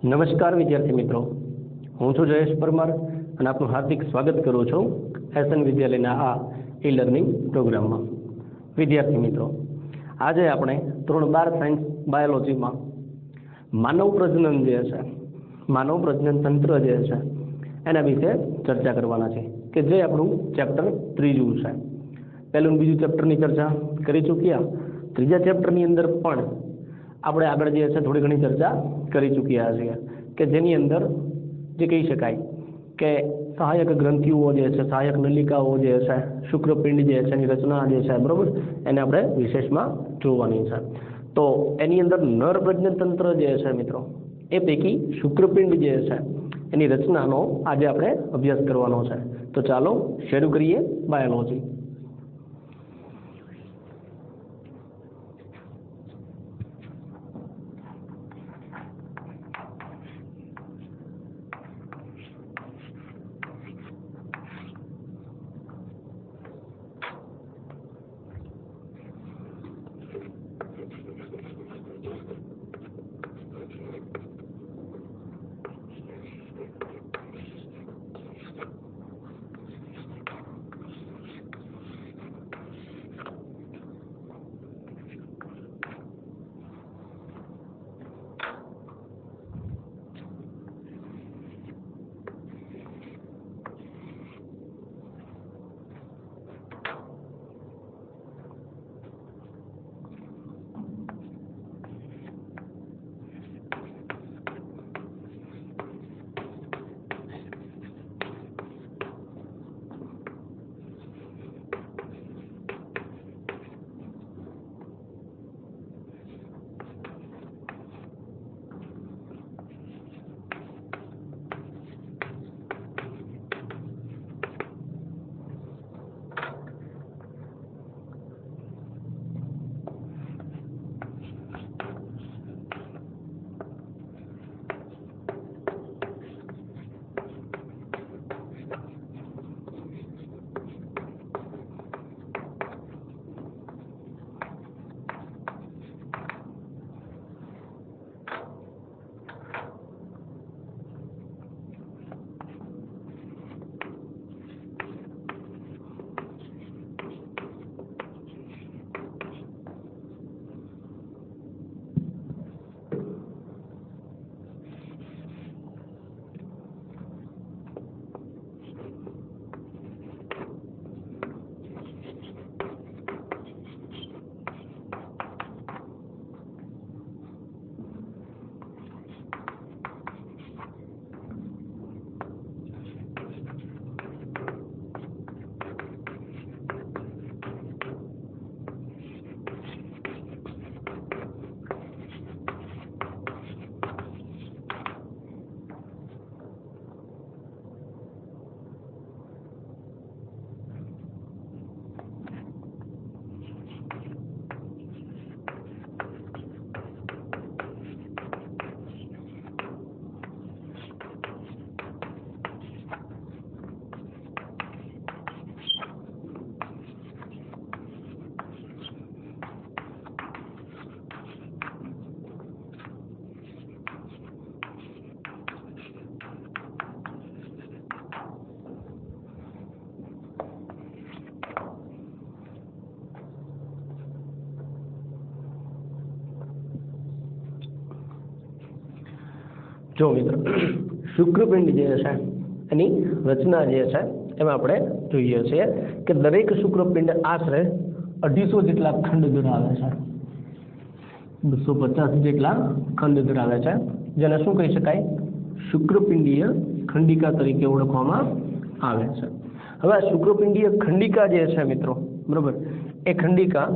નમસ્કાર વિદ્યાર્થી મિત્રો, હું છું જયેશ પરમાર અને આપનું હાર્દિક સ્વાગત કરું છું એસએન વિદ્યાલયના આ ઈ લર્નિંગ પ્રોગ્રામમાં. વિદ્યાર્થી મિત્રો, આજે આપણે ધોરણ 12 સાયન્સ બાયોલોજીમાં માનવ પ્રજનન જે છે, માનવ પ્રજનન તંત્ર જે છે એના વિશે ચર્ચા કરવાના છે કે જે આપણું ચેપ્ટર 3 છે. પહેલું બીજું ચેપ્ટરની ચર્ચા કરી ચૂક્યા. ત્રીજા ચેપ્ટરની અંદર પણ આપણે આગળ જે છે થોડી ઘણી ચર્ચા કરી ચૂક્યા છીએ કે જેની અંદર જે કહી શકાય કે સહાયક ગ્રંથિઓ જે છે, સહાયક નલિકાઓ જે છે, શુક્રપિંડ જે છે એની રચના જે છે, બરોબર, એને આપણે વિશેષમાં જોવાની છે. તો એની અંદર નર પ્રજનન તંત્ર જે છે મિત્રો, એ પૈકી શુક્રપિંડ જે છે એની રચનાનો આજે આપણે અભ્યાસ કરવાનો છે. તો ચાલો શરૂ કરીએ બાયોલોજી. જો મિત્રો, શુક્રપિંડ જે છે એની રચના જે છે એમાં આપણે જોઈએ છીએ કે દરેક શુક્રપિંડ આશરે 250 જેટલા ખંડ ધરાવે છે. 250 જેટલા ખંડ ધરાવે છે, જેને શું કહી શકાય? શુક્રપિંડીય ખંડિકા તરીકે ઓળખવામાં આવે છે. હવે આ શુક્રપિંડીય ખંડિકા જે છે મિત્રો, બરોબર, એ ખંડિકા,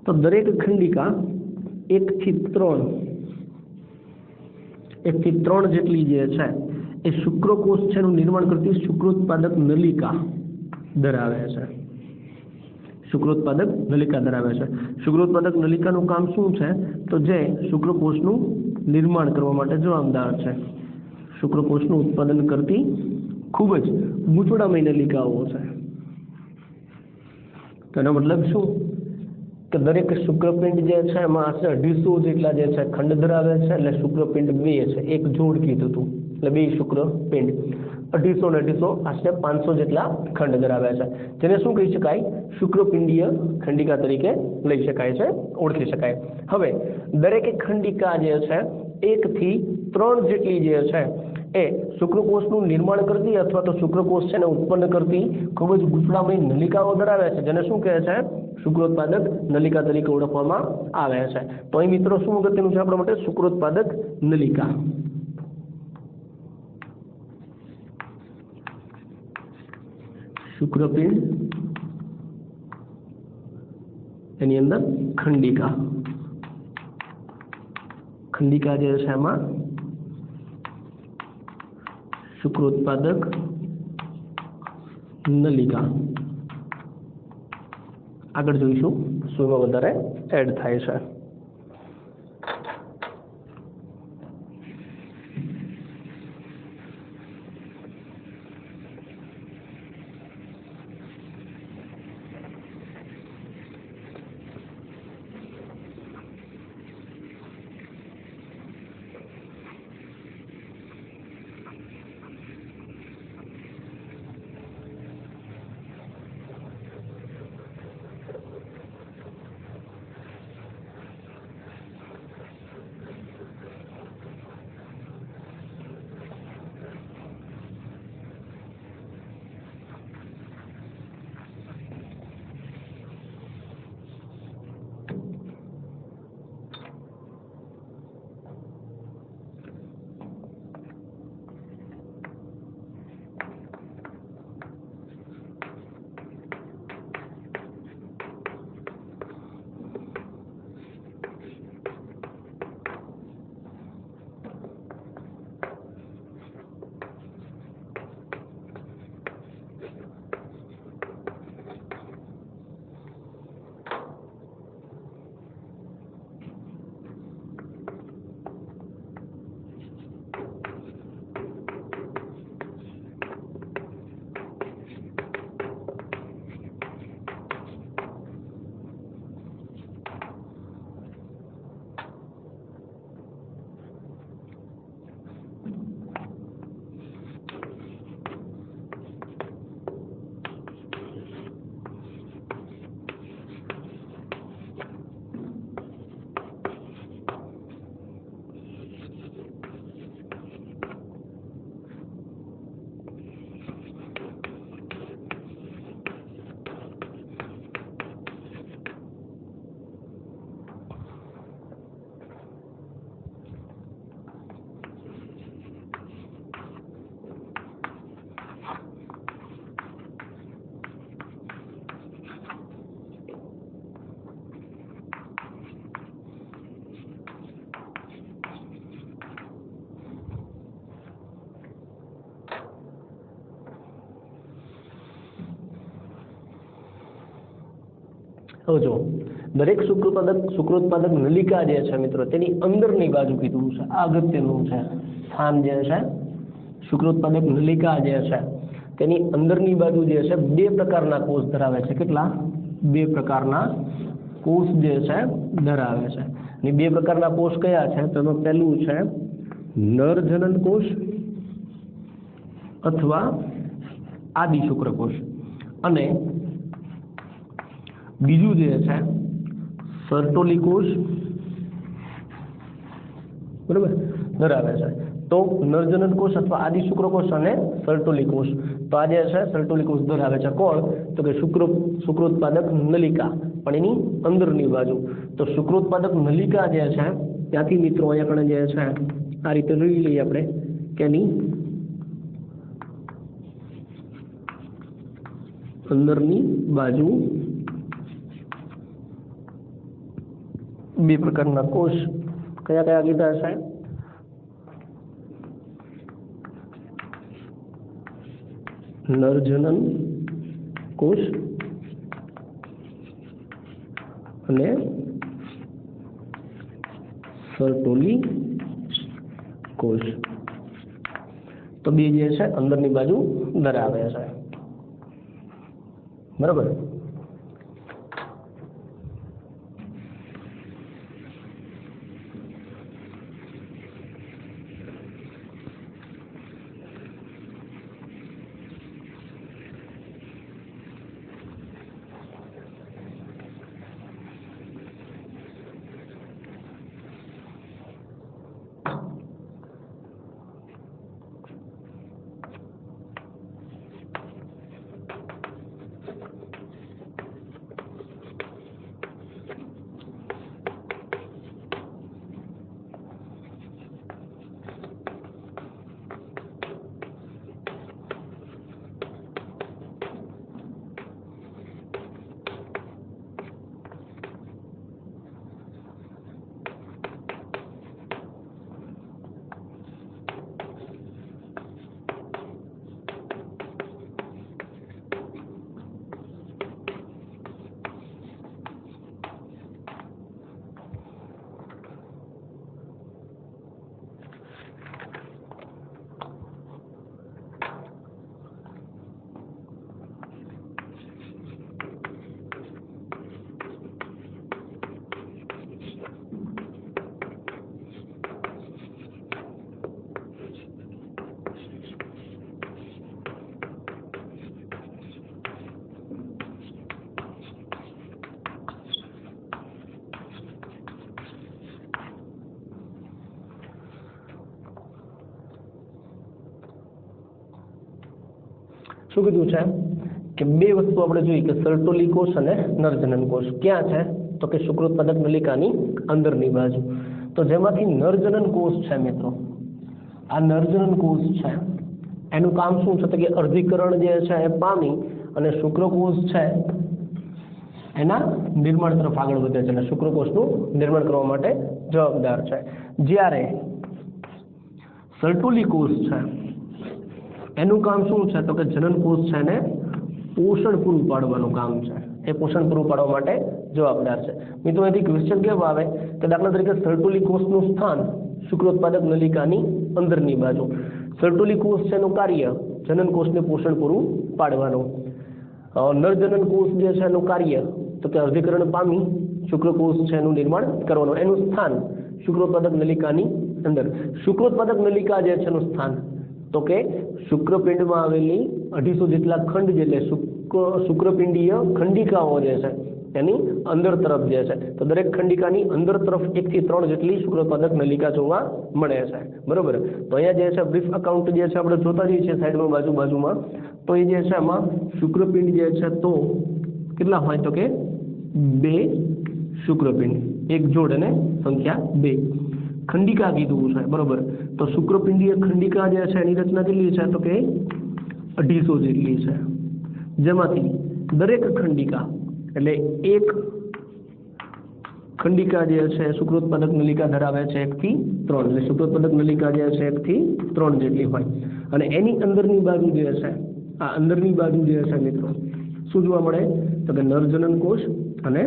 તો દરેક ખંડિકા 1 થી 3 જેટલી જે છે એ શુક્રકોષ છે એનું નિર્માણ કરતી શુક્રોત્પાદક નલિકા ધરાવે છે. શુક્રોત્પાદક નલિકા ધરાવે છે. શુક્રોત્પાદક નલિકાનું કામ શું છે? તો જે શુક્રકોષનું નિર્માણ કરવા માટે જવાબદાર છે. શુક્રકોષનું ઉત્પાદન કરતી ખૂબ જ ગૂંચવણામય નલિકાઓ છે. તેનો મતલબ શું કે દરેક શુક્રપિંડ જે છે એમાં આશરે 250 જેટલા જે છે ખંડ ધરાવે છે, એટલે શુક્રપિંડ 2 છે, એક જોડ કીધું હતું, એટલે 2 શુક્રપિંડ 250 ને 250 આશરે 500 જેટલા ખંડ ધરાવે છે, જેને શું કહી શકાય? શુક્રપિંડીય ખંડિકા તરીકે લઈ શકાય છે, ઓળખી શકાય. હવે દરેક ખંડિકા જે છે 1 થી 3 જેટલી જે છે એ શુક્રકોષનું નિર્માણ કરતી અથવા તો શુક્રકોષ છે ને ઉત્પન્ન કરતી ખૂબ જ ગૂંચળામય નલિકાઓ ધરાવે છે, જેને શું કહે છે? શુક્રોત્પાદક નલિકા તરીકે ઓળખવામાં આવે છે. તો અહીં મિત્રો શું અગત્યનું છે આપણા માટે? શુક્રોત્પાદક નલિકા. શુક્રપિંડ એની અંદર ખંડિકા, ખંડિકા જે છે એમાં શુક્રોત્પાદક નલિકા. આગળ જોઈશું શું એમાં વધારે એડ થાય છે. હવે જો દરેક શુક્રોત્પાદક નલિકા જે છે મિત્રો તેની અંદરની બાજુ કીધું છે, આ અગત્યનું છે. સ્થાન જે છે શુક્રોત્પાદક નલિકા જે છે તેની અંદરની બાજુ જે છે 2 પ્રકારના કોષ ધરાવે છે. કેટલા? 2 પ્રકારના કોષ જે છે ધરાવે છે. અને 2 પ્રકારના કોષ કયા છે? તો એમાં પહેલું છે નરજનન કોષ અથવા આદિ શુક્રકોષ, અને બીજું જે છે સર્ટોલી કોષ, બરાબર, ધરાવે છે. તો નરજનન કોષ અથવા આદિ શુક્રકોષ અને સર્ટોલી કોષ, તો આ જે છે સર્ટોલી કોષ ધરાવે છે. કોણ? તો કે શુક્રોત્પાદક નલિકા, પણ એની અંદરની બાજુ. તો શુક્રોત્પાદક નલિકા જે છે ત્યાંથી મિત્રો અહીંયા કણે જે છે આ રીતે લઈ લઈએ આપણે કે એની અંદરની બાજુ 2 પ્રકારના કોષ કયા કયા કીધા છે? નરજનન કોષ અને સર્ટોલી કોષ. તો 2 જે છે અંદરની બાજુ ધરાવે છે, બરાબર. શું કીધું છે કે બે વસ્તુ આપણે જોઈ કે સર્ટોલી કોષ અને નરજનન કોષ ક્યાં છે તો કે શુક્રોત્પાદક નલિકાની અંદરની બાજુ. તો જેમાંથી નરજનન કોષ છે મિત્રો, આ નરજનન કોષ છે એનું કામ શું છે તો કે અર્ધીકરણ જે છે એ પામી અને શુક્રકોષ છે એના નિર્માણ તરફ આગળ વધે છે અને શુક્રકોષનું નિર્માણ કરવા માટે જવાબદાર છે. જ્યારે સર્ટોલી કોષ છે એનું કામ શું છે તો કે જનન કોષ છે એને પોષણ પૂરું પાડવાનું કામ છે, એ પોષણ પૂરું પાડવા માટે જવાબદાર છે. મિત્રો એથી ક્વેશ્ચન કેવો આવે કે દાખલા તરીકે સર્ટોલી કોષનું સ્થાન શુક્રોત્પાદક નલિકાની અંદરની બાજુ. સર્ટોલી કોષ છે એનું કાર્ય જનન કોષને પોષણ પૂરું પાડવાનું, નરજનન કોષ જે છે એનું કાર્ય તો કે અર્ધીકરણ પામી શુક્રકોષ છે એનું નિર્માણ કરવાનું, એનું સ્થાન શુક્રોત્પાદક નલિકાની અંદર. શુક્રોત્પાદક નલિકા જે છે એનું સ્થાન તો કે શુક્રપિંડમાં આવેલી 250 જેટલા ખંડ એટલે શુક્રપિંડીય ખંડિકાઓ જે છે એની અંદર તરફ જે છે તો દરેક ખંડિકાની અંદર તરફ 1 થી 3 જેટલી શુક્રોત્પાદક નલિકા જોવા મળે છે. બરોબર. તો અહીંયા જે છે બ્રીફ અકાઉન્ટ જે છે આપણે જોતા જઈએ છીએ સાઈડમાં બાજુમાં તો એ જે છે એમાં શુક્રપિંડ જે છે તો કેટલા હોય તો કે 2 શુક્રપિંડ, એક જોડ અને સંખ્યા 2. ખંડિકા કીધું છે બરોબર. તો શુક્રપિંડીય ખંડિકા જે છે એની રચના કેટલી છે તો કે 250 જેટલી છે, જેમાંથી દરેક ખંડિકા એટલે એક ખંડિકા જે છે શુક્રોત્પાદક નલિકા ધરાવે છે 1 થી 3, એટલે શુક્રોત્પાદક નલિકા જે છે 1 થી 3 જેટલી હોય અને એની અંદરની બાજુ જે છે આ અંદરની બાજુ જે છે મિત્રો શું જોવા મળે તો કે નરજનન કોષ અને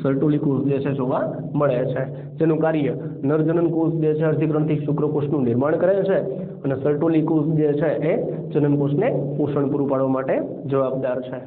સર્ટોલી કોષ જે છે જોવા મળે છે, જેનું કાર્ય નરજનન કોષ જે છે અર્ધીકરણથી શુક્રકોષનું નિર્માણ કરે છે અને સર્ટોલી કોષ જે છે એ જનન કોષને પોષણ પૂરું પાડવા માટે જવાબદાર છે.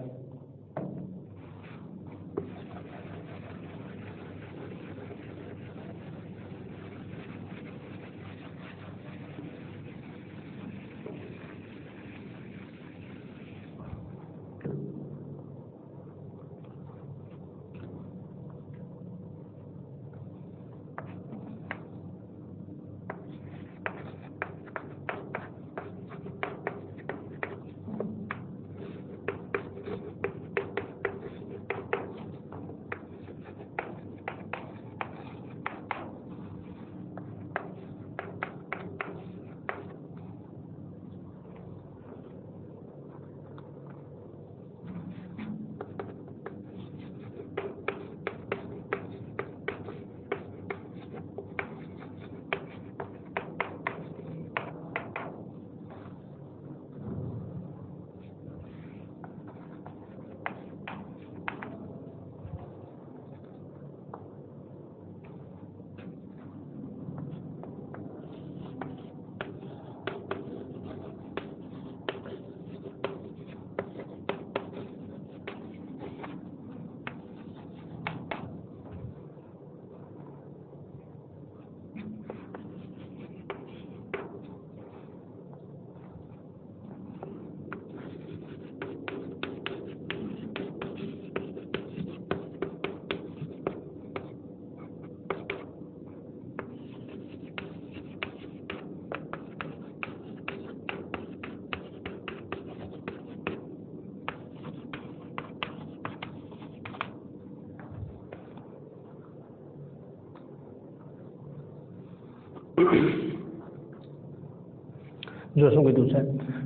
જો શું કીધું છે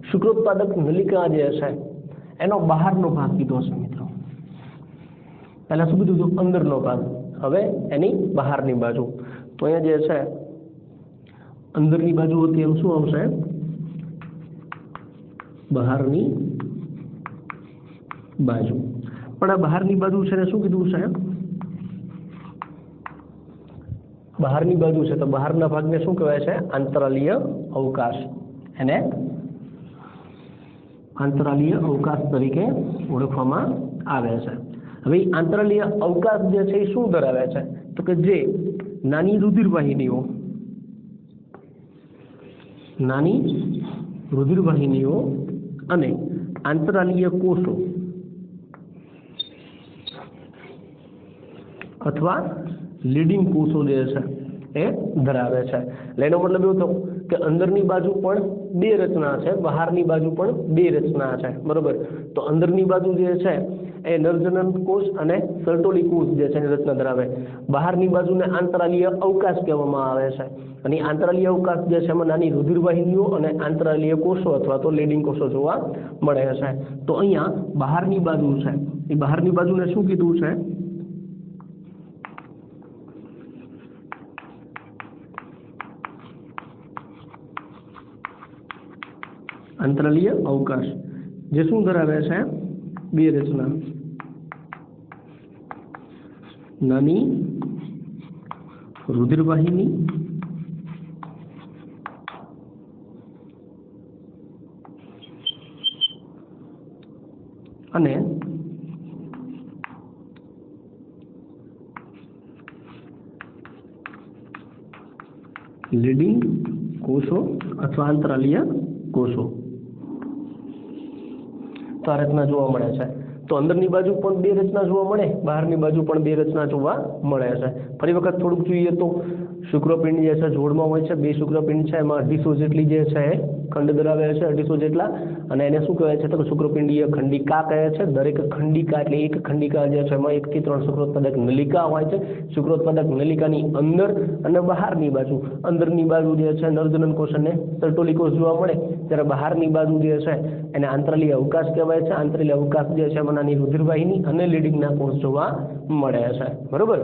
શુક્રોત્પાદક નલિકા જે છે એનો બહારનો ભાગ કીધો છે મિત્રો. પહેલા શું કીધું હતું અંદરનો ભાગ, હવે એની બહારની બાજુ. તો અહીંયા જે છે અંદરની બાજુ હતી એમ શું આવશે બહારની બાજુ. પણ આ બહારની બાજુ છે ને શું કીધું છે બહારની બાજુ છે તો બહારના ભાગને શું કહેવાય છે આંતરાલીય અવકાશ, એને આંતરાલીય અવકાશ તરીકે ઓળખવામાં આવે છે. હવે આંતરાલીય અવકાશ જે છે એ શું ધરાવે છે તો કે જે નાની રુધિરવાહિનીઓ અને આંતરાલીય કોષો અથવા લીડિંગ કોષો જે છે એ ધરાવે છે। એટલે એનો મતલબ એવો થયો કે અંદરની બાજુ પણ બે રચના છે, બહારની બાજુ પણ બે રચના છે, બરોબર। તો અંદરની બાજુ જે છે એ નરજનન કોષ અને સર્ટોલી કોષ જે છે એની રચના ધરાવે। બહારની બાજુને આંતરાલીય અવકાશ કહેવામાં આવે છે, અને આંતરાલીય અવકાશ જે છે એમાં નાની રુધિરવાહિનીઓ અને આંતરાલીય કોષો અથવા તો લીડિંગ કોષો જોવા મળે છે। તો અહીંયા બહારની બાજુ છે, એ બહારની બાજુને શું કીધું છે? આંતરાલીય અવકાશ, જે શું ધરાવે છે? બે રચના, નાની રુધિરવાહિની અને લીડિંગ કોષો અથવા આંતરાલીય કોષો, તો આ રચના જોવા મળે છે। તો અંદરની બાજુ પણ બે રચના જોવા મળે, બહારની બાજુ પણ બે રચના જોવા મળે છે। ફરી વખત થોડુંક જોઈએ તો શુક્રપિંડ જે છે જોડમાં હોય છે, બે શુક્રપિંડ છે, એમાં 250 જેટલી જે છે ખંડ ધરાવે છે, 250 જેટલા, અને એને શું કહેવાય છે તો શુક્રપિંડીય ખંડિકા કહે છે। દરેક ખંડિકા એટલે એક ખંડિકા જે છે એમાં 1 થી 3 શુક્રોત્પાદક નલિકા હોય છે। શુક્રોત્પાદક નલિકાની અંદર અને બહારની બાજુ, અંદરની બાજુ જે છે નરજનન કોષ અને સર્ટોલી કોષ જોવા મળે, ત્યારે બહારની બાજુ જે છે એને આંતરાલીય અવકાશ કહેવાય છે। આંતરાલીય અવકાશ જે છે એમાં નાની રુધિરવાહિની અને લીડિંગના કોષ જોવા મળે છે, બરોબર।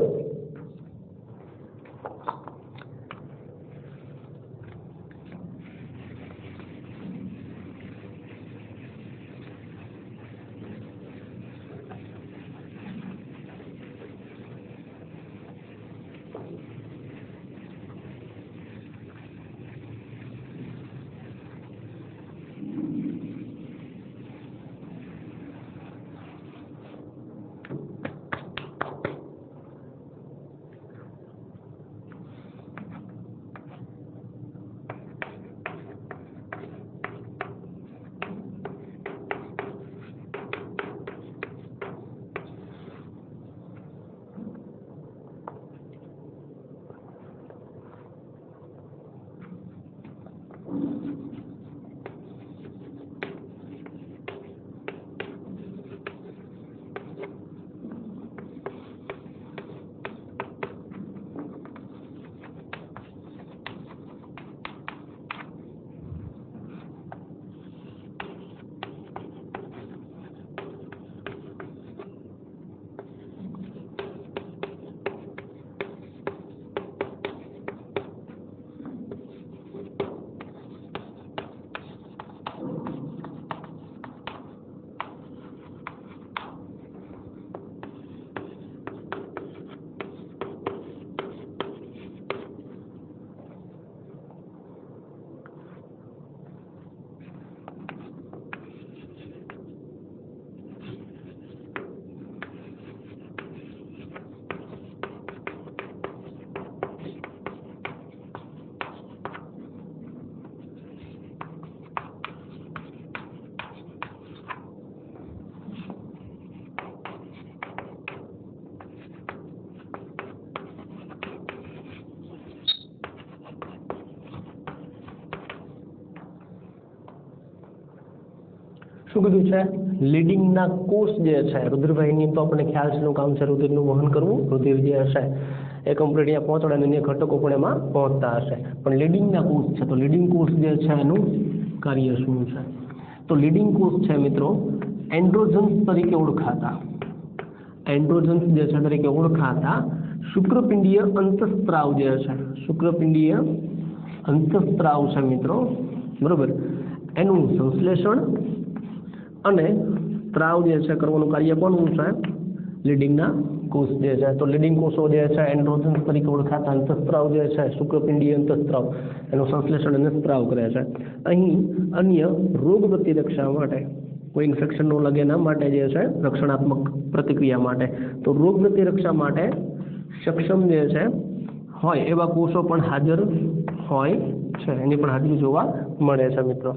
શું કીધું છે? લીડિંગના કોષ જે છે, રુધિરવાહિની તો આપણને ખ્યાલ છે એનું કામ છે રુધિરનું વહન કરવું, રુધિર જે હશે એ કમ્પ્લીટ અહીંયા પહોંચડે અને અન્ય ઘટકો પણ એમાં પહોંચતા હશે, પણ લીડિંગના કોષ છે તો લીડિંગ કોષ જે છે એનું કાર્ય શું છે? તો લીડિંગ કોષ છે મિત્રો એન્ડ્રોજન્સ તરીકે ઓળખાતા, એન્ડ્રોજન્સ જે છે તરીકે ઓળખાતા શુક્રપિંડીય અંતઃસ્ત્રાવ જે છે, શુક્રપિંડીય અંતઃસ્ત્રાવ છે મિત્રો, બરોબર, એનું સંશ્લેષણ અને સ્ત્રાવ જે છે કરવાનું કાર્ય કોનું છે? લીડિંગના કોષ જે છે। તો લીડિંગ કોષો જે છે એન્ડ્રોજન્સ તરીકે ઓળખાતા અંતઃસ્ત્રાવ જે છે શુક્રપિંડીય અંતઃસ્ત્રાવ એનું સંશ્લેષણ અને સ્ત્રાવ કરે છે। અહીં અન્ય રોગ પ્રતિરક્ષા માટે, કોઈ ઇન્ફેક્શન ન લાગે એના માટે જે છે રક્ષણાત્મક પ્રતિક્રિયા માટે, તો રોગ પ્રતિરક્ષા માટે સક્ષમ જે છે હોય એવા કોષો પણ હાજર હોય છે, એની પણ હાજરી જોવા મળે છે મિત્રો।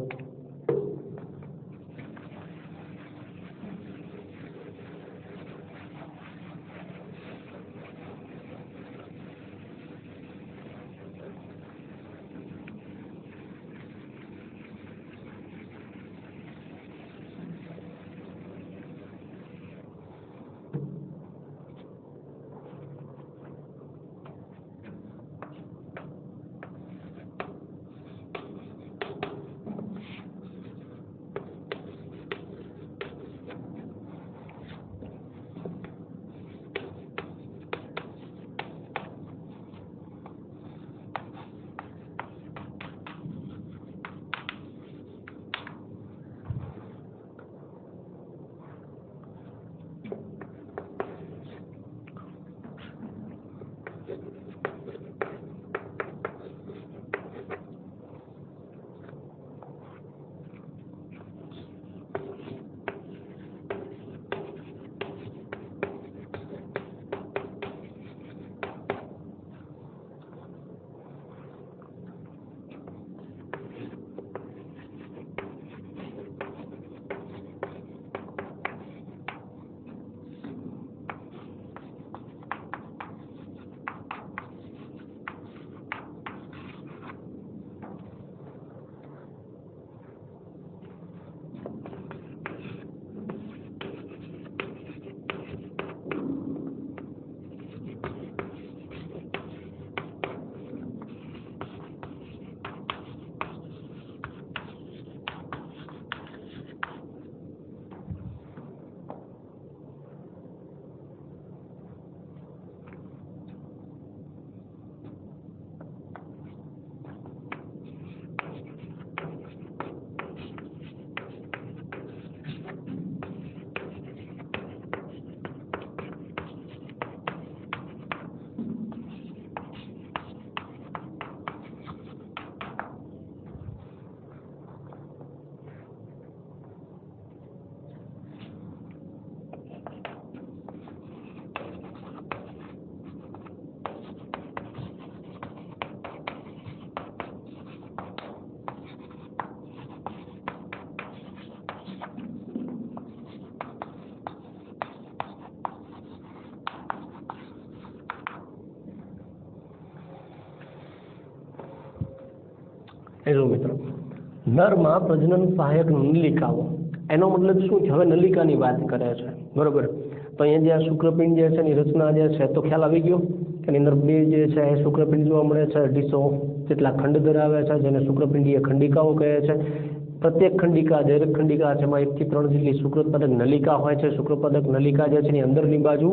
એ જો મિત્રો, નરમાં પ્રજનન સહાયક નલિકાઓ, એનો મતલબ શું છે? હવે નલિકાની વાત કરે છે, બરોબર. તો અહીંયા જે આ શુક્રપિંડ જે છે એની રચના જે છે તો ખ્યાલ આવી ગયો કે એની અંદર બે જે છે એ શુક્રપિંડ જોવા મળે છે, 250 જેટલા ખંડ ધરાવે છે, જેને શુક્રપિંડીય ખંડિકાઓ કહે છે. પ્રત્યેક ખંડિકા, દરેક ખંડિકા છે એમાં 1 થી 3 જેટલી શુક્રોત્પાદક નલિકા હોય છે. શુક્રોત્પાદક નલિકા જે છે એની અંદરની બાજુ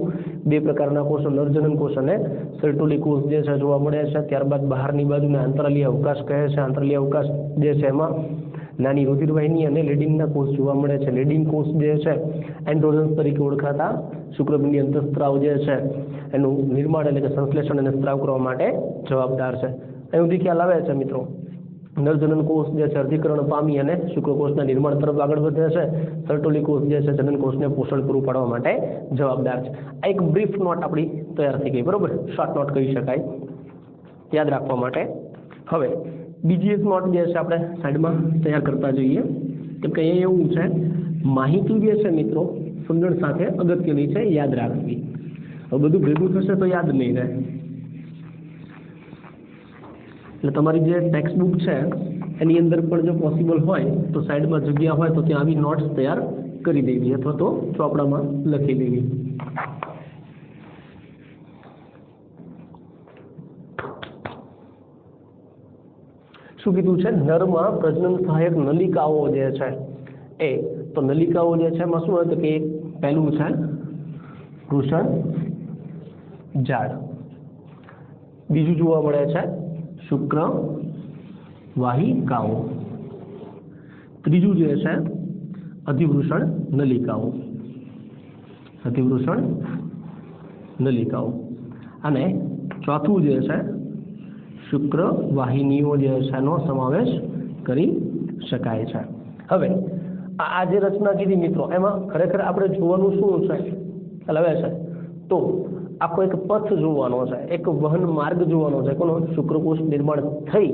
બે પ્રકારના કોષો, નરજનન કોષ અને સર્ટોલી કોષ જે છે જોવા મળે છે. ત્યારબાદ બહારની બાજુને આંતરાલીય અવકાશ કહે છે. આંતરાલીય અવકાશ જે છે એમાં નાની રુધિરવાહિની અને લેડિનના કોષ જોવા મળે છે. લેડિન કોષ જે છે એન્ડ્રોજન્સ તરીકે ઓળખાતા શુક્રપિંડી અંતઃસ્ત્રાવ જે છે એનું નિર્માણ એટલે કે સંશ્લેષણ અને સ્ત્રાવ કરવા માટે જવાબદાર છે. અહીંથી ખ્યાલ આવે છે મિત્રો, નરજનન કોષ જે છે અર્ધીકરણ પામી અને શુક્રકોષના નિર્માણ તરફ આગળ વધે છે. સર્ટોલી કોષ જે છે જનન કોષને પોષણ પૂરું પાડવા માટે જવાબદાર છે. આ એક બ્રીફ નોટ આપણી તૈયાર થઈ ગઈ, બરોબર. શોર્ટ નોટ કહી શકાય યાદ રાખવા માટે. હવે બીજી એક નોટ જે છે આપણે સાઈડમાં તૈયાર કરતા જઈએ, કેમ કે અહીંયા એવું છે, માહિતી જે છે મિત્રો સમજણ સાથે અગત્યની છે, યાદ રાખવી. હવે બધું ભેગું થશે તો યાદ નહીં રહે. એટલે તમારી જે ટેક્સ્ટ બુક છે એની અંદર પણ જો પોસિબલ હોય તો સાઈડમાં જગ્યા હોય તો ત્યાં આવી નોટ્સ તૈયાર કરી દેવી અથવા તો ચોપડામાં લખી દેવી. શું કીધું છે? નરમાં પ્રજનન સહાયક નલિકાઓ જે છે એ, તો નલિકાઓ જે છે એમાં શું હોય તો કે પહેલું છે વૃષણ જાળ, બીજું જોવા મળે છે શુક્ર વાહિકાઓ, ત્રીજું જે છે અધિવૃષણ નલિકાઓ, અધિવૃષણ નલિકાઓ, અને ચોથું જે છે શુક્ર વાહિનીઓ જે છે એનો સમાવેશ કરી શકાય છે. હવે આ જે રચના કીધી મિત્રો, એમાં ખરેખર આપણે જોવાનું શું છે હવે છે તો આખો એક પથ જોવાનો છે, એક વહન માર્ગ જોવાનો છે. કોનો? શુક્રકોષ નિર્માણ થઈ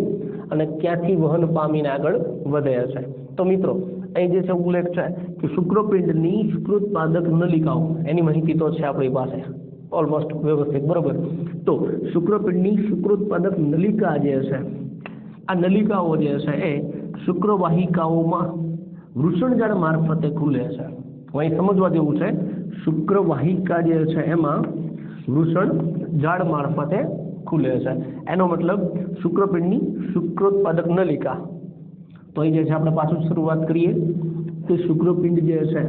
અને ક્યાંથી વહન પામીને આગળ વધે છે. તો મિત્રો અહીં જે છે ઉલ્લેખ છે કે શુક્રપિંડની શુક્રોત્પાદક નલિકાઓ, એની માહિતી તો છે આપણી પાસે ઓલમોસ્ટ વ્યવસ્થિત, બરોબર. તો શુક્રપિંડની શુક્રોત્પાદક નલિકા જે છે, આ નલિકાઓ જે છે એ શુક્રવાહિકાઓમાં વૃષણજાળ મારફતે ખુલે છે. અહીં સમજવા જેવું છે, શુક્રવાહિકા જે છે એમાં વૃષણ જાળ મારફતે ખુલે છે. એનો મતલબ શુક્રપિંડની શુક્રોત્પાદક નલિકા. તો અહીં જે છે આપણે પાછું શરૂઆત કરીએ તો શુક્રપિંડ જે છે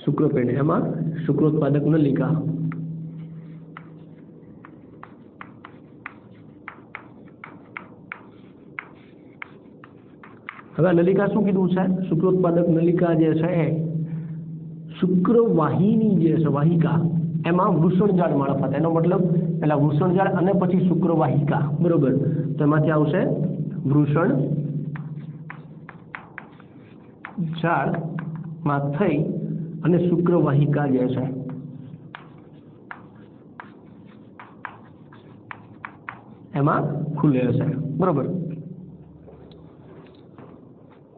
શુક્રપિંડ એમાં શુક્રોત્પાદક નલિકા, હવે નલિકા શું કીધું છે? શુક્રોત્પાદક નલિકા જે છે એ શુક્રવાહિની જે છે વાહિકા એમાં વૃષણજાળ મારફતે, એનો મતલબ પેલા વૃષણજાળ અને પછી શુક્રવાહિકા, બરોબર. તો એમાંથી આવશે વૃષણ જાળ માં થઈ અને શુક્રવાહિકા જે છે એમાં ખુલે છે, બરોબર.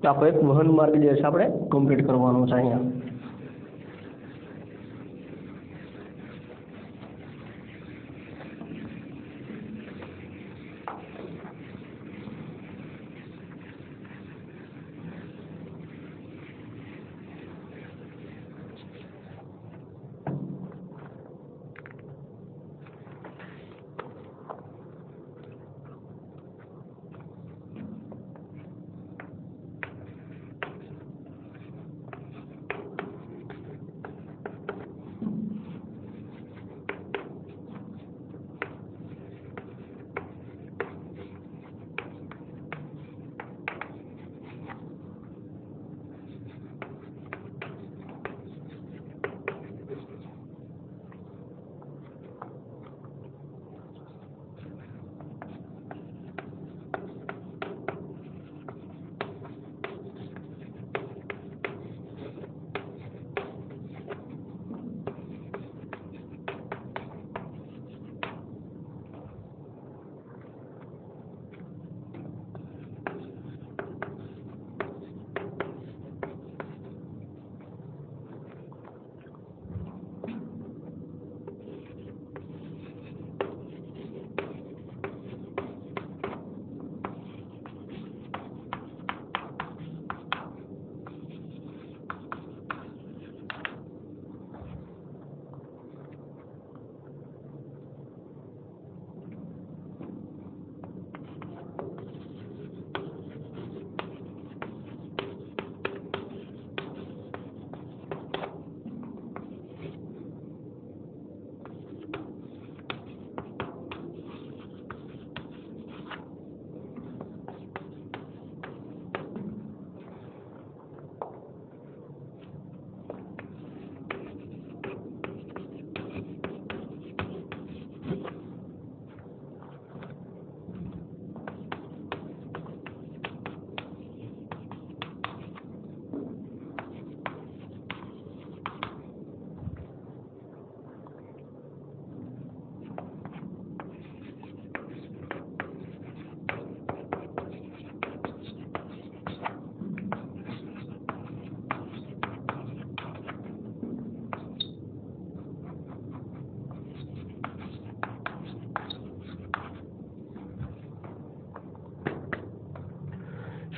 તો આપણે એક વહન માર્ગ જે છે આપણે કમ્પ્લીટ કરવાનો છે અહીંયા.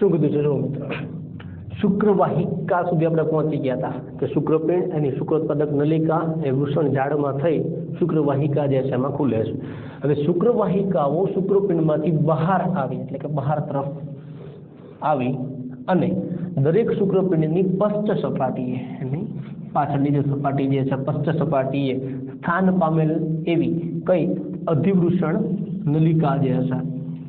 શું કીધું છે જો મિત્રો, શુક્રવાહિકા સુધી આપણે પહોંચી ગયા હતા કે શુક્રપિંડ એની શુક્રોત્પાદક નલિકા એ વૃષણ ઝાડમાં થઈ શુક્રવાહિકા જે છે એમાં ખુલે છે. હવે શુક્રવાહિકાઓ શુક્રપિંડમાંથી બહાર આવી એટલે કે બહાર તરફ આવી અને દરેક શુક્રપિંડની પશ્ચ સપાટીએ એની પાછળની જે સપાટી જે છે પશ્ચ સપાટીએ સ્થાન પામેલ એવી કઈ અધિવૃષણ નલિકા જે છે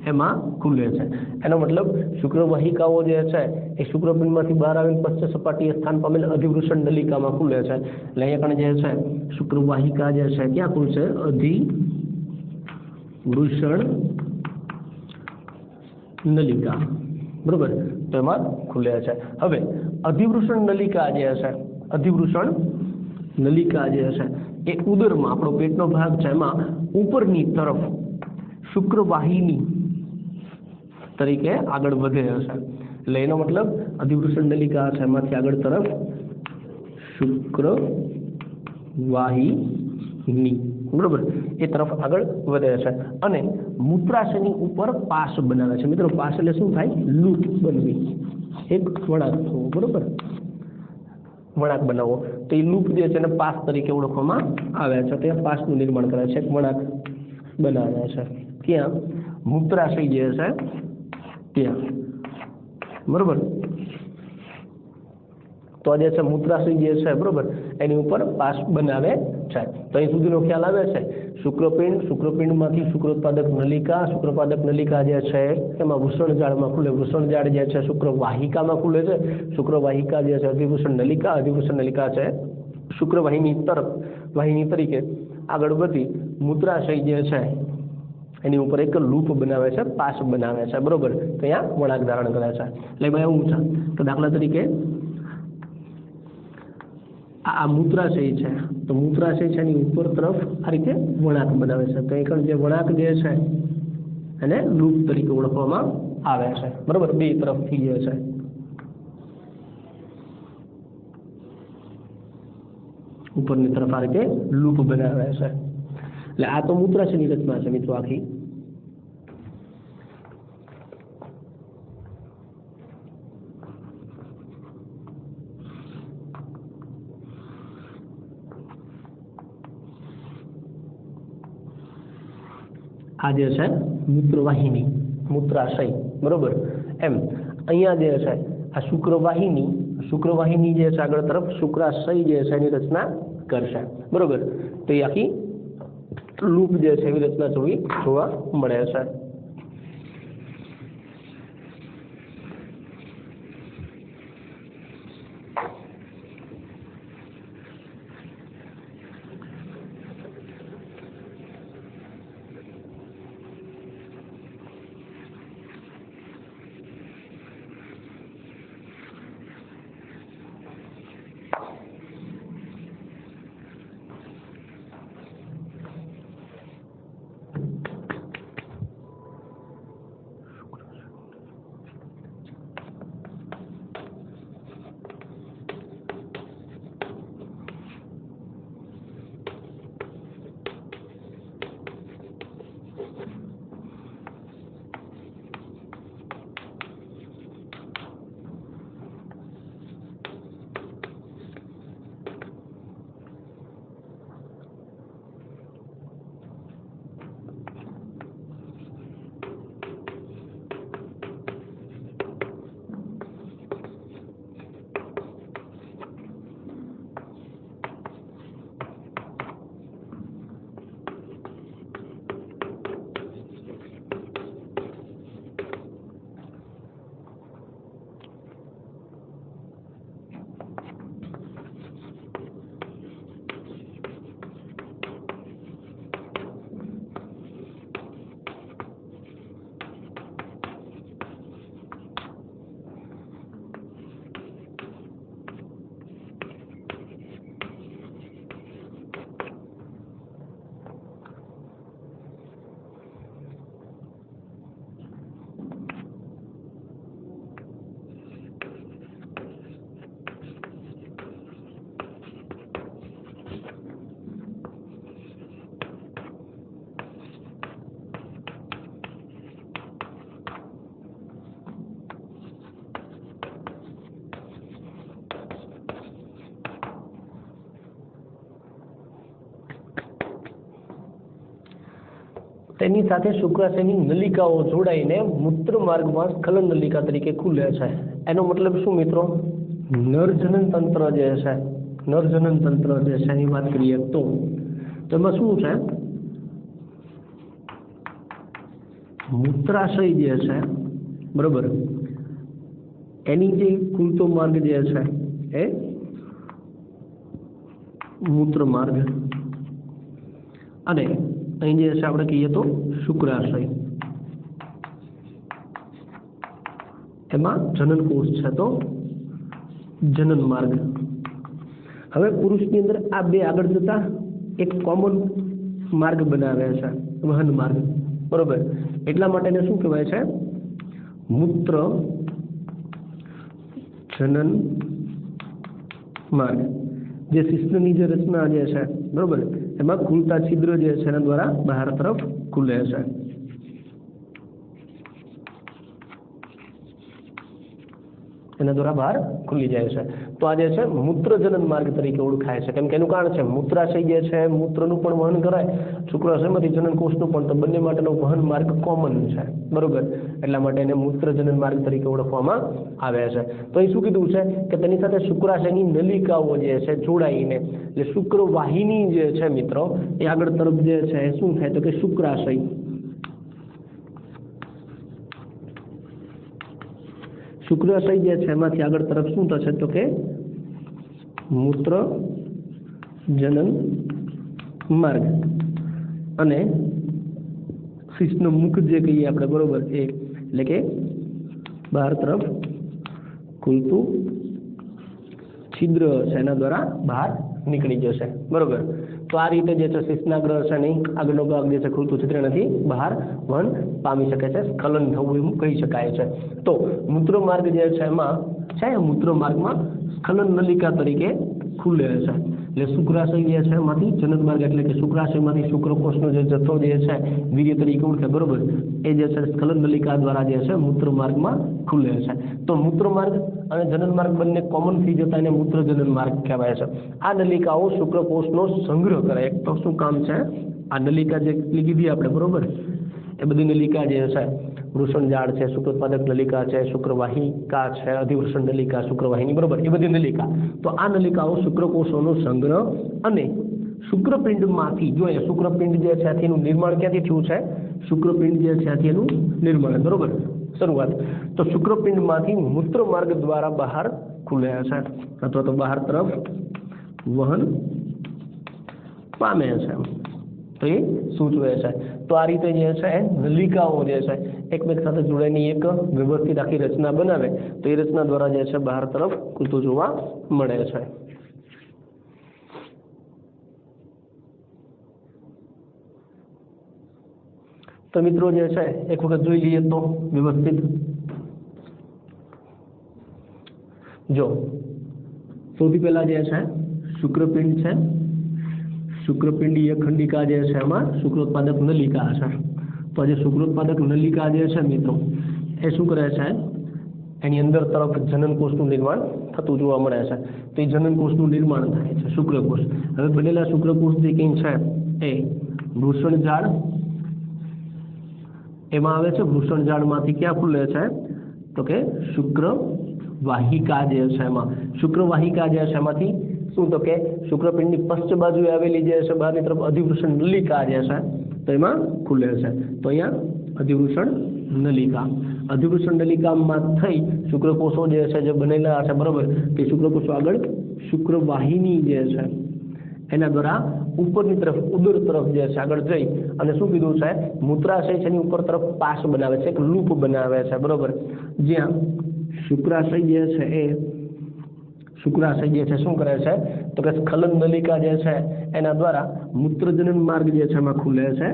એમાં ખુલે છે. એનો મતલબ શુક્રવાહિકાઓ જે છે એ શુક્રપિંડમાંથી બહાર આવીને પશ્ચ સપાટીએ સ્થાન પામેલ અધિવૃષણ નલિકામાં ખુલે છે. એટલે અહીંયા કણે જે છે શુક્રવાહિકા જે છે ક્યાં ખુલશે? અધિવૃષણ નલિકા, બરોબર, તો એમાં ખુલે છે. હવે અધિવૃષણ નલિકા જે છે, અધિવૃષણ નલિકા જે છે એ ઉદરમાં આપણો પેટનો ભાગ છે એમાં ઉપરની તરફ શુક્રવાહિની તરીકે આગળ વધે હશે. એટલે એનો મતલબ અધિવૃષણ નલિકા છે એમાંથી આગળ તરફ શુક્રવાહિની, બરોબર, એ તરફ આગળ વધે છે અને મૂત્રાશયની ઉપર પાસ બનાવે છે. મિત્રો પાસ એટલે શું થાય? લૂપ બનવી, એક વળાંક થવો, બરોબર, વળાંક બનાવવો. તો એ લૂપ જે છે એને પાસ તરીકે ઓળખવામાં આવે છે. ત્યાં પાસનું નિર્માણ કરે છે, એક વળાંક બનાવે છે. ત્યાં મૂત્રાશય જે છે ત્યાં, બરોબર. તો જે છે મૂત્રાશય જે છે, બરોબર, એની ઉપર પાસ બનાવે છે. તો અહીં સુધીનો ખ્યાલ આવે છે. શુક્રપિંડ, શુક્રપિંડમાંથી શુક્રોત્પાદક નલિકા, શુક્રોત્પાદક નલિકા જે છે એમાં વૃષણજાળમાં ખુલે, વૃષણજાળ જે છે શુક્રવાહિકામાં ખુલે છે, શુક્રવાહિકા જે છે અધિવૃષણ નલિકા, અધિવૃષણ નલિકા છે શુક્રવાહિની તરફ વાહિની તરીકે આગળ વધી મૂત્રાશય જે છે એની ઉપર એક લૂપ બનાવે છે, પાસ બનાવે છે, બરોબર. તો અહીંયા વળાંક ધારણ કરે છે. એટલે ભાઈ એવું છે તો દાખલા તરીકે આ મૂત્રાશય છે તો મૂત્રાશય છે એની ઉપર તરફ આ રીતે વળાંક બનાવે છે. તો અહીં જે વળાંક જે છે એને લૂપ તરીકે ઓળખવામાં આવે છે, બરોબર, બે તરફથી જે છે. ઉપરની તરફ આ રીતે લૂપ બનાવે છે. એટલે આ તો મૂત્રાશયની રચના છે મિત્રો આખી. આ જે છે મૂત્રવાહિની, મૂત્રાશય, બરોબર. એમ અહીંયા જે છે આ શુક્રવાહિની, શુક્રવાહિની જે છે આગળ તરફ શુક્રાશય જે છે એની રચના કરશે, બરોબર. તો એ આખી લૂપ જે છે એવી રચના જોવા મળે છે. તેની સાથે શુક્રાશયની નલિકાઓ જોડાઈને મૂત્ર માર્ગમાં સ્ખલન નલિકા તરીકે ખુલે છે. એનો મતલબ શું મિત્રો? નરજનન તંત્ર જે છે, નરજનન તંત્ર જે છે એની વાત કરીએ તો એમાં શું છે, મૂત્રાશય જે છે બરોબર, એની જે ખુલતો માર્ગ જે છે એ મૂત્ર માર્ગ, અને અહીં જે છે આપણે કહીએ તો શુક્રાશય, એમાં જનન કોષ છે તો જનન માર્ગ. હવે પુરુષની અંદર આ બે આગળ જતા એક કોમન માર્ગ બનાવે છે, વહન માર્ગ બરોબર. એટલા માટે એને શું કહેવાય છે? મૂત્ર જનન માર્ગ. જે શિશ્નની જે રચના જે છે બરોબર, એમાં ખુલતા છિદ્ર જે છે એના દ્વારા બહાર તરફ ખુલે છે. એના દ્વારા બહાર ખુલી જાય છે. તો આ જે છે મૂત્રજનન માર્ગ તરીકે ઓળખાય છે, કેમ કે એનું કારણ છે મૂત્રાશય જે છે મૂત્રનું પણ વહન કરાય, શુક્રાશયમાંથી જનન કોષનું પણ, તો બંને માટેનો વહન માર્ગ કોમન છે બરોબર. એટલા માટે એને મૂત્રજનન માર્ગ તરીકે ઓળખવામાં આવે છે. તો અહીં શું કીધું છે કે તેની સાથે શુક્રાશયની નલિકાઓ જે છે જોડાઈને, એટલે શુક્રવાહિની જે છે મિત્રો એ આગળ તરફ જે છે શું થાય તો કે શુક્રાશય, શુક્રાશય જે છે એમાંથી આગળ તરફ શું થશે તો કે મૂત્ર જનન માર્ગ, અને શિશ્નનું મુખ જે કહીએ આપણે બરોબર, એ એટલે કે બહાર તરફ ખુલતું છિદ્ર છે એના દ્વારા બહાર નીકળી જશે બરોબર. તો આ રીતે જે છે શિશ્નાગ્રહ છે નહીં આગળનો ભાગ જે છે ખુલતું છિદ્ર નથી બહાર વહન પામી શકે છે, સ્ખલન થવું એવું કહી શકાય છે. તો મૂત્ર માર્ગ જે છે એમાં છે મૂત્ર માર્ગમાં સ્ખલન નલિકા તરીકે ખુલે છે. એટલે શુક્રાશય જે છે એમાંથી જનન માર્ગ, એટલે કે શુક્રાશયમાંથી શુક્રકોષનો જે જથ્થો જે છે વીર્ય તરીકે ઓળખે બરોબર, એ જે છે સ્ખલન નલિકા દ્વારા જે છે મૂત્ર માર્ગમાં ખુલે છે. તો મૂત્ર માર્ગ અને જનન માર્ગ બંને કોમન થઈ જતા એને મૂત્ર જનન માર્ગ કહેવાય છે. આ નલિકાઓ શુક્રકોષનો સંગ્રહ કરે. એક તો શું કામ છે, આ નલિકા જે કીધી આપણે બરોબર, એ બધી નલિકા જે છે વૃષણજાળ છે, શુક્રોત્પાદક નલિકા છે, શુક્રવાહિકા છે, અધિવૃષણ નલિકા, શુક્રવાહિની બરોબર, એ બધી નલિકા. તો આ નલિકાઓ શુક્રકોષોનો સંગ્રહ અને શુક્રપિંડમાંથી, જો એ શુક્રપિંડ જે છે એનું નિર્માણ ક્યાંથી થયું છે, શુક્રપિંડ જે છે એનું નિર્માણ બરોબર શરૂઆત, તો શુક્રપિંડમાંથી મૂત્ર માર્ગ દ્વારા બહાર ખુલે છે અથવા તો બહાર તરફ વહન પામે છે, તો એ સૂચવે છે. તો આ રીતે જે છે નલિકાઓ જે છે એકમેક સાથે જોડાઈને એક વ્યવસ્થિત આખી રચના બનાવે, તો એ રચના દ્વારા જે છે બહાર તરફ ખુલતું જોવા મળે છે. તો મિત્રો જે છે એક વખત જોઈ લઈએ તો વ્યવસ્થિત. જો સૌથી પહેલા જે છે શુક્રપિંડ છે, શુક્રપિંડીય ખંડિકા જે છે એમાં શુક્રોત્પાદક નલિકા છે. તો જે શુક્રોત્પાદક નલિકા જે છે મિત્રો એ શું કરે છે, એની અંદર તરફ જનન કોષનું નિર્માણ થતું જોવા મળે છે. તો એ જનન કોષનું નિર્માણ થાય છે શુક્રકોષ. હવે બનેલા શુક્રકોષ જે કંઈ છે એ વૃષણજાળ એમાં આવે છે, વૃષણજાળમાંથી ક્યાં ખુલે છે તો કે શુક્રવાહિકા જે છે એમાં, શુક્રવાહિકા જે છે એમાંથી શું તો કે શુક્રપિંડની પશ્ચ બાજુએ આવેલી જે છે બહારની તરફ અધિવૃષણ નલિકા જે છે તો એમાં ખુલે છે. તો અહીંયા અધિવૃષણ નલિકા, અધિવૃષણ નલિકામાં થઈ શુક્રકોષો જે છે જે બનેલા છે બરોબર, તે શુક્રકોષો આગળ શુક્રવાહિની જે છે એના દ્વારા ઉપરની તરફ ઉદર તરફ જે છે આગળ જઈ અને શું કીધું છે, મૂત્રાશય છે એની ઉપર તરફ પાસ બનાવે છે, એક લૂપ બનાવે છે બરોબર, જ્યાં શુક્રાશય જે છે એ શુક્રાશય જે છે શું કરે છે તો કે સ્ખલન નલિકા જે છે એના દ્વારા મૂત્રજનન માર્ગ જે છે એમાં ખુલે છે,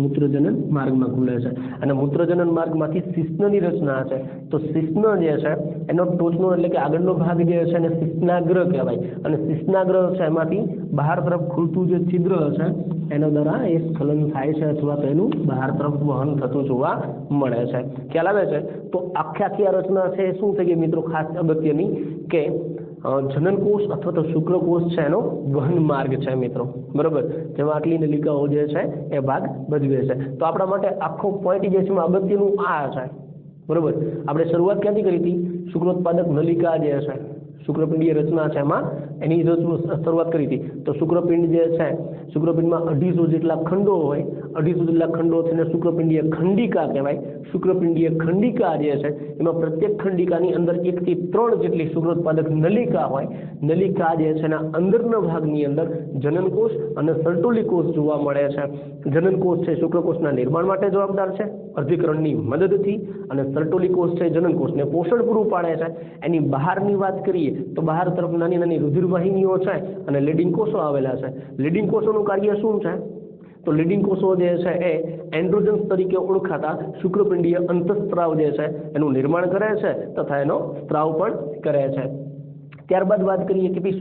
મૂત્રજનન માર્ગમાં ખુલે છે. અને મૂત્રજનન માર્ગમાંથી શિશ્નની રચના છે. તો શિશ્ન જે છે એનો ટોચનો એટલે કે આગળનો ભાગ જે છે એને શિશ્નાગ્રહ કહેવાય, અને શિશ્નાગ્રહ છે એમાંથી બહાર તરફ ખુલતું જે છિદ્ર છે એના દ્વારા એ સ્ખલન થાય છે અથવા તો એનું બહાર તરફ વહન થતું જોવા મળે છે. ખ્યાલ આવે છે? તો આખી આ રચના છે શું થઈ ગઈ મિત્રો ખાસ અગત્યની, કે જનનકોષ અથવા તો શુક્રકોષ છે એનો વહન માર્ગ છે મિત્રો, બરોબર, જેમાં આટલી નલિકાઓ જે છે એ ભાગ ભજવે છે. તો આપણા માટે આખો પોઈન્ટ જે છે એમાં અગત્યનું આ છે, બરોબર. આપણે શરૂઆત ક્યાંથી કરી હતી? શુક્રોત્પાદક નલિકા જે છે, શુક્રપિંડીય રચના છે એમાં એની શરૂઆત કરી હતી. તો શુક્રપિંડ જે છે, શુક્રપિંડમાં 250 જેટલા ખંડો હોય, 250 જેટલા ખંડો થઈને શુક્રપિંડીય ખંડિકા કહેવાય. શુક્રપિંડીય ખંડિકા જે છે એમાં પ્રત્યેક ખંડિકાની અંદર 1 થી 3 જેટલી શુક્રોત્પાદક નલિકા હોય. નલિકા જે છે એના અંદરના ભાગની અંદર જનનકોષ અને સર્ટોલી કોષ જોવા મળે છે. જનનકોષ છે શુક્રકોષના નિર્માણ માટે જવાબદાર છે અર્ધીકરણની મદદથી, અને સર્ટોલી કોષ છે જનનકોષને પોષણ પૂરું પાડે છે. એની બહારની વાત કરીએ તો બહાર તરફ નાની નાની રુધિરવાહિનીઓ છે અને લીડિંગ કોષો આવેલા છે. લીડિંગ કોષોનું કાર્ય શું છે? તો લીડિંગ કોષો જે છે એ એન્ડ્રોજન્સ તરીકે ઓળખાતા શુક્રપિંડીય અંતઃસ્ત્રાવ જે છે એનું નિર્માણ કરે છે તથા એનો સ્ત્રાવ પણ કરે છે. ત્યારબાદ વાત કરીએ કે ભાઈ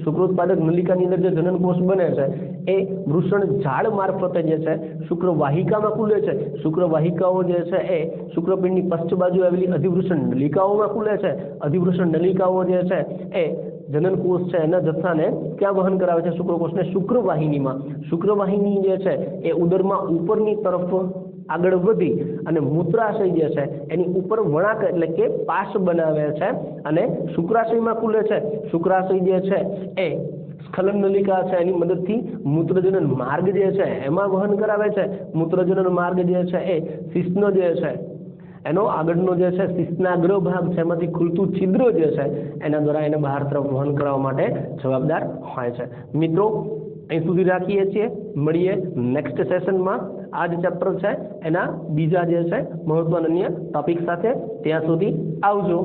શુક્રોત્પાદક નલિકાની અંદર જે જનનકોષ બને છે એ વૃષણ ઝાડ મારફતે જે છે શુક્રવાહિકામાં ખુલે છે. શુક્રવાહિકાઓ જે છે એ શુક્રપિંડની પશ્ચ બાજુ આવેલી અધિવૃષણ નલિકાઓમાં ખુલે છે. અધિવૃષણ નલિકાઓ જે છે એ જનનકોષ છે એના જથ્થાને ક્યાં વહન કરાવે છે? શુક્રકોષને શુક્રવાહિનીમાં. શુક્રવાહિની જે છે એ ઉદરમાં ઉપરની તરફ આગળ વધી અને મૂત્રાશય જે છે એની ઉપર વળાંક એટલે કે પાશ બનાવે છે અને શુક્રાશયમાં ખુલે છે. શુક્રાશય જે છે એ સ્ખલન નલિકા છે એની મદદથી મૂત્રજનન માર્ગ જે છે એમાં વહન કરાવે છે. મૂત્રજનન માર્ગ જે છે એ શિશ્ન જે છે એનો આગળનો જે છે શિશ્નાગ્ર ભાગ છે એમાંથી ખુલતું છિદ્ર જે છે એના દ્વારા એને બહાર તરફ વહન કરવા માટે જવાબદાર હોય છે. મિત્રો અહીં સુધી રાખીએ છીએ, મળીએ નેક્સ્ટ સેશનમાં. આ જ ચેપ્ટર છે એના બીજા જે છે મહત્વના અન્ય ટોપિક સાથે. ત્યાં સુધી આવજો.